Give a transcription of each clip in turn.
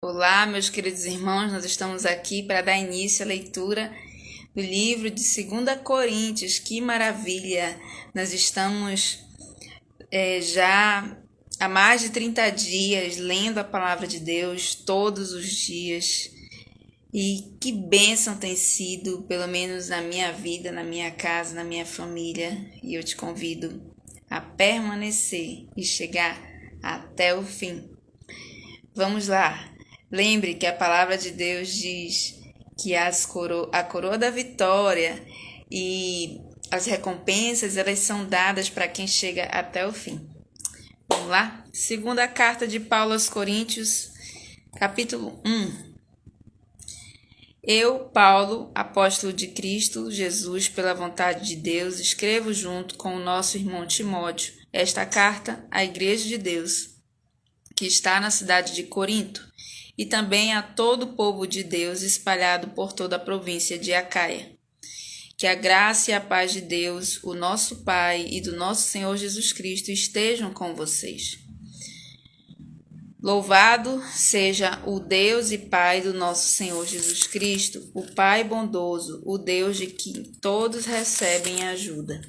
Olá, meus queridos irmãos, nós estamos aqui para dar início à leitura do livro de 2 Coríntios. Que maravilha! Nós estamos já há mais de 30 dias lendo a palavra de Deus todos os dias. E que bênção tem sido, pelo menos na minha vida, na minha casa, na minha família. E eu te convido a permanecer e chegar até o fim. Vamos lá. Lembre que a palavra de Deus diz que a coroa da vitória e as recompensas, elas são dadas para quem chega até o fim. Vamos lá? Segunda carta de Paulo aos Coríntios, capítulo 1. Eu, Paulo, apóstolo de Cristo Jesus, pela vontade de Deus, escrevo junto com o nosso irmão Timóteo esta carta à Igreja de Deus, que está na cidade de Corinto, e também a todo o povo de Deus espalhado por toda a província de Acaia. Que a graça e a paz de Deus, o nosso Pai e do nosso Senhor Jesus Cristo estejam com vocês. Louvado seja o Deus e Pai do nosso Senhor Jesus Cristo, o Pai bondoso, o Deus de quem todos recebem ajuda.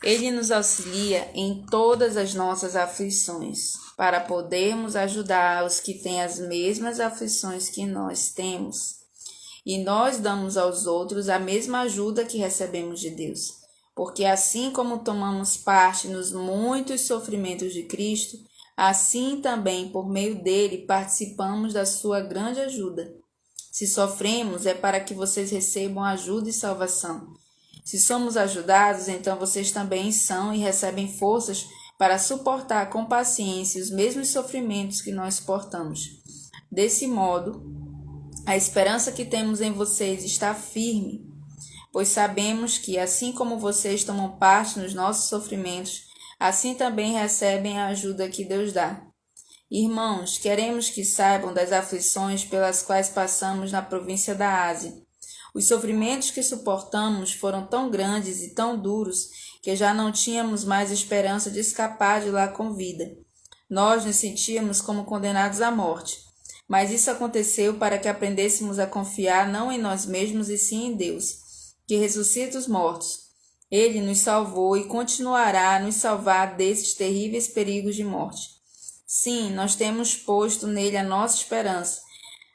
Ele nos auxilia em todas as nossas aflições, para podermos ajudar os que têm as mesmas aflições que nós temos. E nós damos aos outros a mesma ajuda que recebemos de Deus, porque assim como tomamos parte nos muitos sofrimentos de Cristo, assim também por meio dele participamos da sua grande ajuda. Se sofremos, é para que vocês recebam ajuda e salvação. Se somos ajudados, então vocês também são e recebem forças para suportar com paciência os mesmos sofrimentos que nós suportamos. Desse modo, a esperança que temos em vocês está firme, pois sabemos que, assim como vocês tomam parte nos nossos sofrimentos, assim também recebem a ajuda que Deus dá. Irmãos, queremos que saibam das aflições pelas quais passamos na província da Ásia. Os sofrimentos que suportamos foram tão grandes e tão duros que já não tínhamos mais esperança de escapar de lá com vida. Nós nos sentíamos como condenados à morte. Mas isso aconteceu para que aprendêssemos a confiar não em nós mesmos e sim em Deus, que ressuscita os mortos. Ele nos salvou e continuará a nos salvar desses terríveis perigos de morte. Sim, nós temos posto nele a nossa esperança,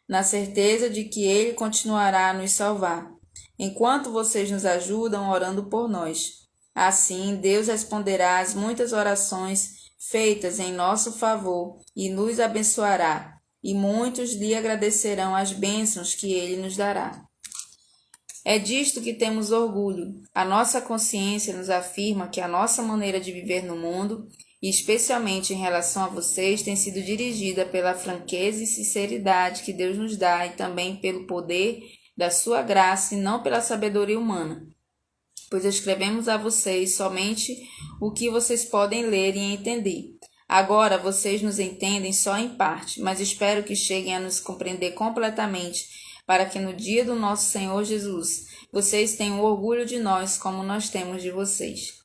na certeza de que ele continuará a nos salvar, enquanto vocês nos ajudam orando por nós. Assim, Deus responderá às muitas orações feitas em nosso favor e nos abençoará, e muitos lhe agradecerão as bênçãos que ele nos dará. É disto que temos orgulho. A nossa consciência nos afirma que a nossa maneira de viver no mundo, e especialmente em relação a vocês, tem sido dirigida pela franqueza e sinceridade que Deus nos dá e também pelo poder da sua graça e não pela sabedoria humana. Pois escrevemos a vocês somente o que vocês podem ler e entender. Agora vocês nos entendem só em parte, mas espero que cheguem a nos compreender completamente, para que no dia do nosso Senhor Jesus vocês tenham orgulho de nós como nós temos de vocês.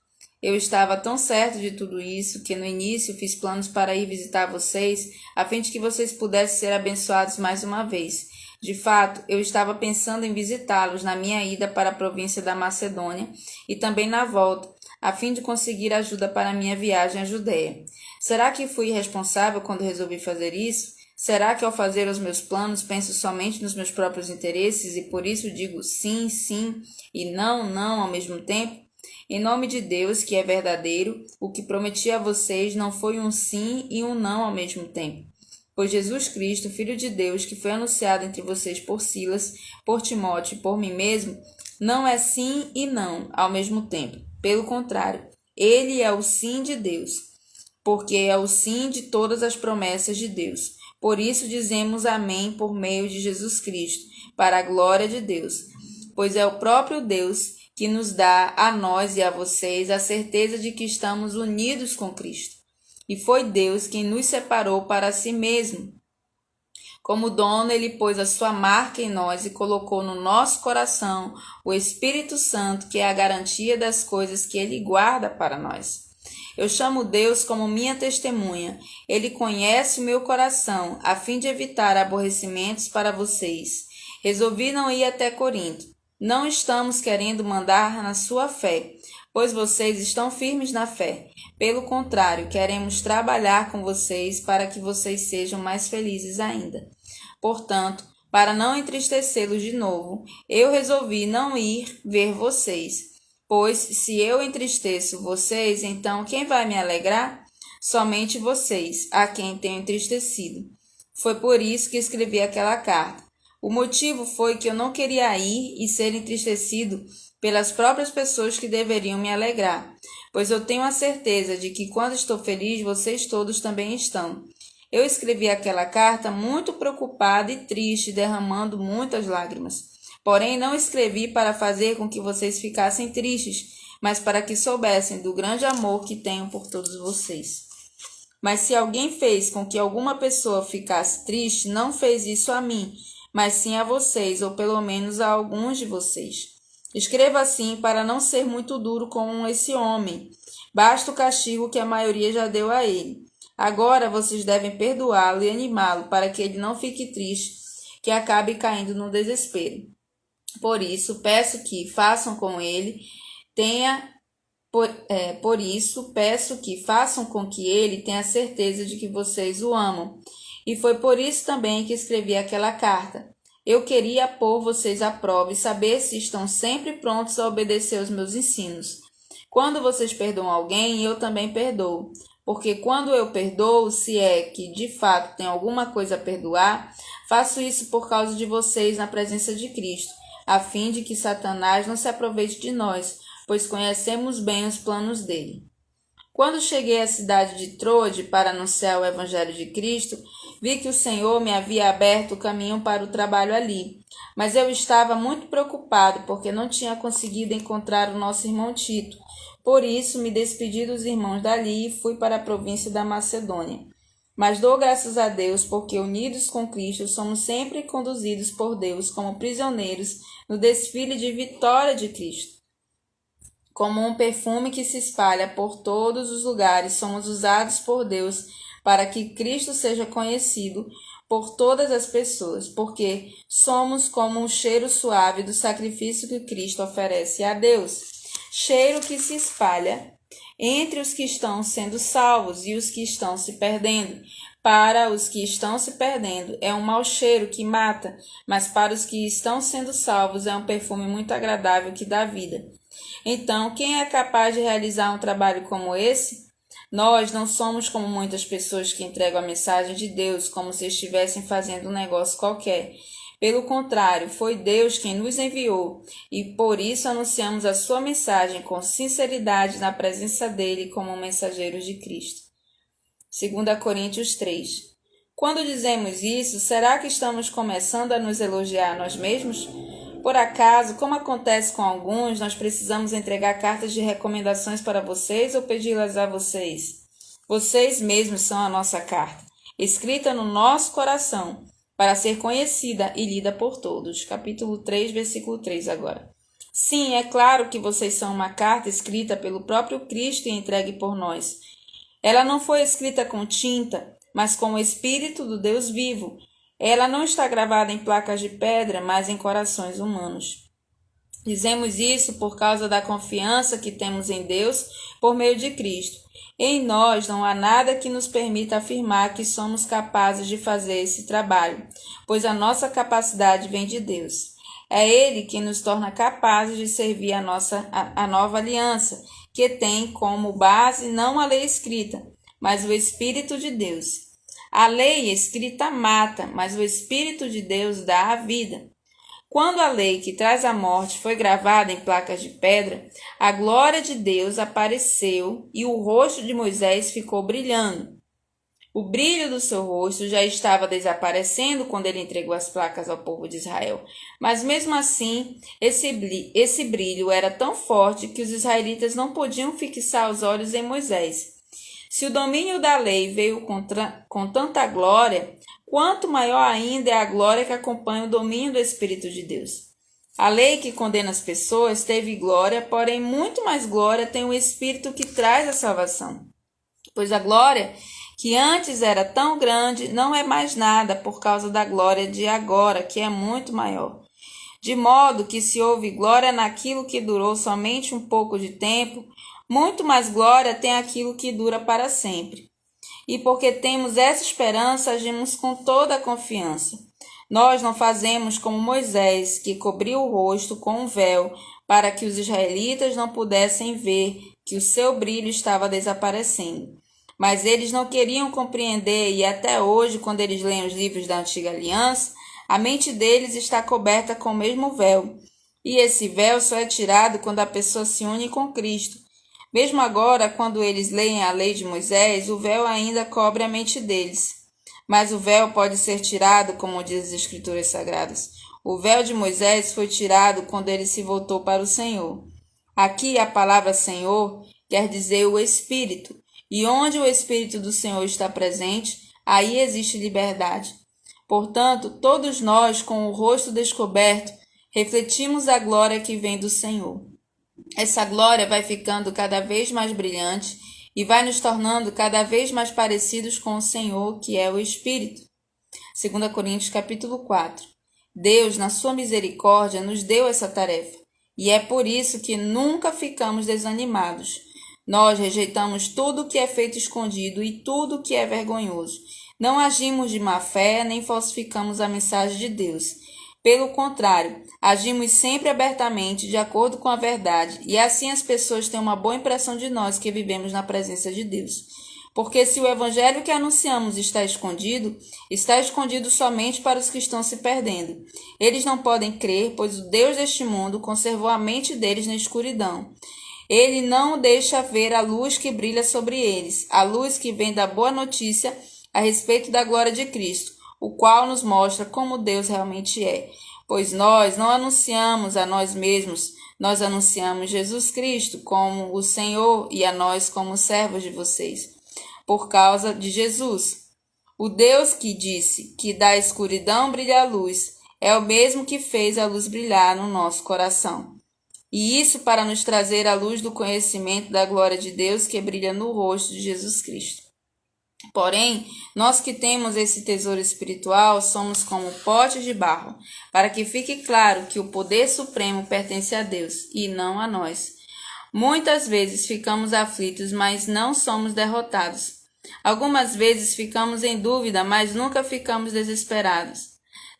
Eu estava tão certo de tudo isso que no início fiz planos para ir visitar vocês, a fim de que vocês pudessem ser abençoados mais uma vez. De fato, eu estava pensando em visitá-los na minha ida para a província da Macedônia e também na volta, a fim de conseguir ajuda para a minha viagem à Judéia. Será que fui irresponsável quando resolvi fazer isso? Será que ao fazer os meus planos penso somente nos meus próprios interesses e por isso digo sim, sim e não, não ao mesmo tempo? Em nome de Deus, que é verdadeiro, o que prometi a vocês não foi um sim e um não ao mesmo tempo. Pois Jesus Cristo, Filho de Deus, que foi anunciado entre vocês por Silas, por Timóteo e por mim mesmo, não é sim e não ao mesmo tempo. Pelo contrário, ele é o sim de Deus, porque é o sim de todas as promessas de Deus. Por isso dizemos amém por meio de Jesus Cristo, para a glória de Deus. Pois é o próprio Deus que nos dá a nós e a vocês a certeza de que estamos unidos com Cristo. E foi Deus quem nos separou para si mesmo. Como dono, ele pôs a sua marca em nós e colocou no nosso coração o Espírito Santo, que é a garantia das coisas que ele guarda para nós. Eu chamo Deus como minha testemunha. Ele conhece o meu coração, a fim de evitar aborrecimentos para vocês. Resolvi não ir até Corinto. Não estamos querendo mandar na sua fé, pois vocês estão firmes na fé. Pelo contrário, queremos trabalhar com vocês para que vocês sejam mais felizes ainda. Portanto, para não entristecê-los de novo, eu resolvi não ir ver vocês. Pois, se eu entristeço vocês, então quem vai me alegrar? Somente vocês, a quem tenho entristecido. Foi por isso que escrevi aquela carta. O motivo foi que eu não queria ir e ser entristecido pelas próprias pessoas que deveriam me alegrar, pois eu tenho a certeza de que quando estou feliz, vocês todos também estão. Eu escrevi aquela carta muito preocupada e triste, derramando muitas lágrimas. Porém, não escrevi para fazer com que vocês ficassem tristes, mas para que soubessem do grande amor que tenho por todos vocês. Mas se alguém fez com que alguma pessoa ficasse triste, não fez isso a mim, mas sim a vocês, ou pelo menos a alguns de vocês. Escreva assim para não ser muito duro com esse homem. Basta o castigo que a maioria já deu a ele. Agora vocês devem perdoá-lo e animá-lo para que ele não fique triste, que acabe caindo no desespero. Por isso, peço que façam com que ele tenha certeza de que vocês o amam. E foi por isso também que escrevi aquela carta. Eu queria pôr vocês à prova e saber se estão sempre prontos a obedecer aos meus ensinos. Quando vocês perdoam alguém, eu também perdoo. Porque quando eu perdoo, se é que de fato tem alguma coisa a perdoar, faço isso por causa de vocês na presença de Cristo, a fim de que Satanás não se aproveite de nós, pois conhecemos bem os planos dele. Quando cheguei à cidade de Troade para anunciar o Evangelho de Cristo, vi que o Senhor me havia aberto o caminho para o trabalho ali. Mas eu estava muito preocupado porque não tinha conseguido encontrar o nosso irmão Tito. Por isso, me despedi dos irmãos dali e fui para a província da Macedônia. Mas dou graças a Deus porque, unidos com Cristo, somos sempre conduzidos por Deus como prisioneiros no desfile de vitória de Cristo. Como um perfume que se espalha por todos os lugares, somos usados por Deus para que Cristo seja conhecido por todas as pessoas, porque somos como um cheiro suave do sacrifício que Cristo oferece a Deus. Cheiro que se espalha entre os que estão sendo salvos e os que estão se perdendo. Para os que estão se perdendo é um mau cheiro que mata, mas para os que estão sendo salvos é um perfume muito agradável que dá vida. Então, quem é capaz de realizar um trabalho como esse? Nós não somos como muitas pessoas que entregam a mensagem de Deus como se estivessem fazendo um negócio qualquer. Pelo contrário, foi Deus quem nos enviou e por isso anunciamos a sua mensagem com sinceridade na presença dele como mensageiros de Cristo. 2 Coríntios 3. Quando dizemos isso, será que estamos começando a nos elogiar a nós mesmos? Por acaso, como acontece com alguns, nós precisamos entregar cartas de recomendações para vocês ou pedi-las a vocês? Vocês mesmos são a nossa carta, escrita no nosso coração, para ser conhecida e lida por todos. Capítulo 3, versículo 3 agora. Sim, é claro que vocês são uma carta escrita pelo próprio Cristo e entregue por nós. Ela não foi escrita com tinta, mas com o Espírito do Deus vivo. Ela não está gravada em placas de pedra, mas em corações humanos. Dizemos isso por causa da confiança que temos em Deus por meio de Cristo. Em nós não há nada que nos permita afirmar que somos capazes de fazer esse trabalho, pois a nossa capacidade vem de Deus. É Ele quem nos torna capazes de servir a nova aliança, que tem como base não a lei escrita, mas o Espírito de Deus. A lei escrita mata, mas o Espírito de Deus dá a vida. Quando a lei que traz a morte foi gravada em placas de pedra, a glória de Deus apareceu e o rosto de Moisés ficou brilhando. O brilho do seu rosto já estava desaparecendo quando ele entregou as placas ao povo de Israel. Mas mesmo assim, esse brilho era tão forte que os israelitas não podiam fixar os olhos em Moisés. Se o domínio da lei veio com tanta glória, quanto maior ainda é a glória que acompanha o domínio do Espírito de Deus. A lei que condena as pessoas teve glória, porém muito mais glória tem o Espírito que traz a salvação. Pois a glória, que antes era tão grande, não é mais nada por causa da glória de agora, que é muito maior. De modo que se houve glória naquilo que durou somente um pouco de tempo, muito mais glória tem aquilo que dura para sempre. E porque temos essa esperança, agimos com toda a confiança. Nós não fazemos como Moisés, que cobriu o rosto com um véu, para que os israelitas não pudessem ver que o seu brilho estava desaparecendo. Mas eles não queriam compreender, e até hoje, quando eles leem os livros da Antiga Aliança, a mente deles está coberta com o mesmo véu. E esse véu só é tirado quando a pessoa se une com Cristo. Mesmo agora, quando eles leem a lei de Moisés, o véu ainda cobre a mente deles. Mas o véu pode ser tirado, como diz as Escrituras Sagradas. O véu de Moisés foi tirado quando ele se voltou para o Senhor. Aqui a palavra Senhor quer dizer o Espírito. E onde o Espírito do Senhor está presente, aí existe liberdade. Portanto, todos nós, com o rosto descoberto, refletimos a glória que vem do Senhor. Essa glória vai ficando cada vez mais brilhante e vai nos tornando cada vez mais parecidos com o Senhor, que é o Espírito. 2 Coríntios capítulo 4. Deus, na sua misericórdia, nos deu essa tarefa, e é por isso que nunca ficamos desanimados. Nós rejeitamos tudo que é feito escondido e tudo que é vergonhoso. Não agimos de má fé, nem falsificamos a mensagem de Deus. Pelo contrário, agimos sempre abertamente, de acordo com a verdade, e assim as pessoas têm uma boa impressão de nós que vivemos na presença de Deus. Porque se o evangelho que anunciamos está escondido somente para os que estão se perdendo. Eles não podem crer, pois o Deus deste mundo conservou a mente deles na escuridão. Ele não deixa ver a luz que brilha sobre eles, a luz que vem da boa notícia a respeito da glória de Cristo, o qual nos mostra como Deus realmente é. Pois nós não anunciamos a nós mesmos, nós anunciamos Jesus Cristo como o Senhor e a nós como servos de vocês, por causa de Jesus. O Deus que disse que da escuridão brilha a luz, é o mesmo que fez a luz brilhar no nosso coração. E isso para nos trazer a luz do conhecimento da glória de Deus que brilha no rosto de Jesus Cristo. Porém, nós que temos esse tesouro espiritual somos como potes de barro, para que fique claro que o poder supremo pertence a Deus e não a nós. Muitas vezes ficamos aflitos, mas não somos derrotados. Algumas vezes ficamos em dúvida, mas nunca ficamos desesperados.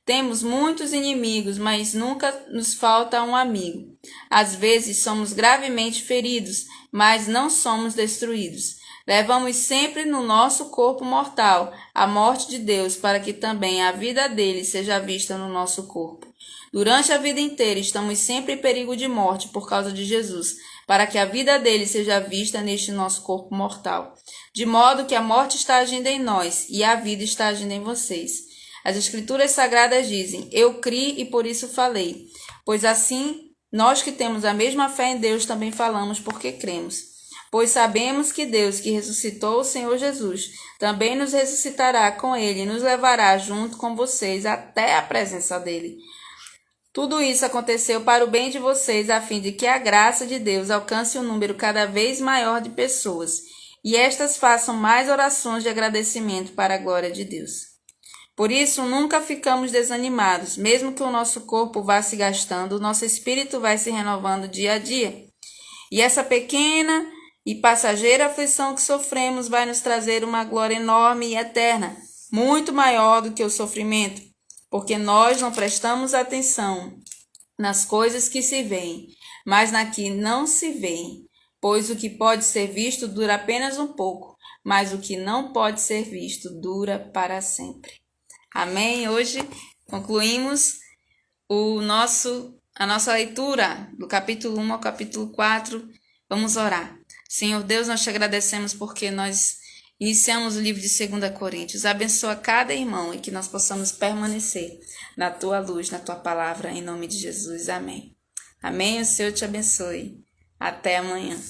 Temos muitos inimigos, mas nunca nos falta um amigo. Às vezes somos gravemente feridos, mas não somos destruídos. Levamos sempre no nosso corpo mortal a morte de Deus, para que também a vida dele seja vista no nosso corpo. Durante a vida inteira estamos sempre em perigo de morte por causa de Jesus, para que a vida dele seja vista neste nosso corpo mortal. De modo que a morte está agindo em nós e a vida está agindo em vocês. As Escrituras Sagradas dizem: eu criei e por isso falei. Pois assim, nós que temos a mesma fé em Deus também falamos porque cremos. Pois sabemos que Deus, que ressuscitou o Senhor Jesus, também nos ressuscitará com ele e nos levará junto com vocês até a presença dele. Tudo isso aconteceu para o bem de vocês, a fim de que a graça de Deus alcance um número cada vez maior de pessoas, e estas façam mais orações de agradecimento para a glória de Deus. Por isso, nunca ficamos desanimados, mesmo que o nosso corpo vá se gastando, o nosso espírito vai se renovando dia a dia. E essa pequena e passageira aflição que sofremos vai nos trazer uma glória enorme e eterna, muito maior do que o sofrimento, porque nós não prestamos atenção nas coisas que se veem, mas na que não se veem, pois o que pode ser visto dura apenas um pouco, mas o que não pode ser visto dura para sempre. Amém? Hoje concluímos a nossa leitura do capítulo 1 ao capítulo 4. Vamos orar. Senhor Deus, nós te agradecemos porque nós iniciamos o livro de 2 Coríntios. Abençoa cada irmão e que nós possamos permanecer na tua luz, na tua palavra, em nome de Jesus. Amém. Amém. O Senhor te abençoe. Até amanhã.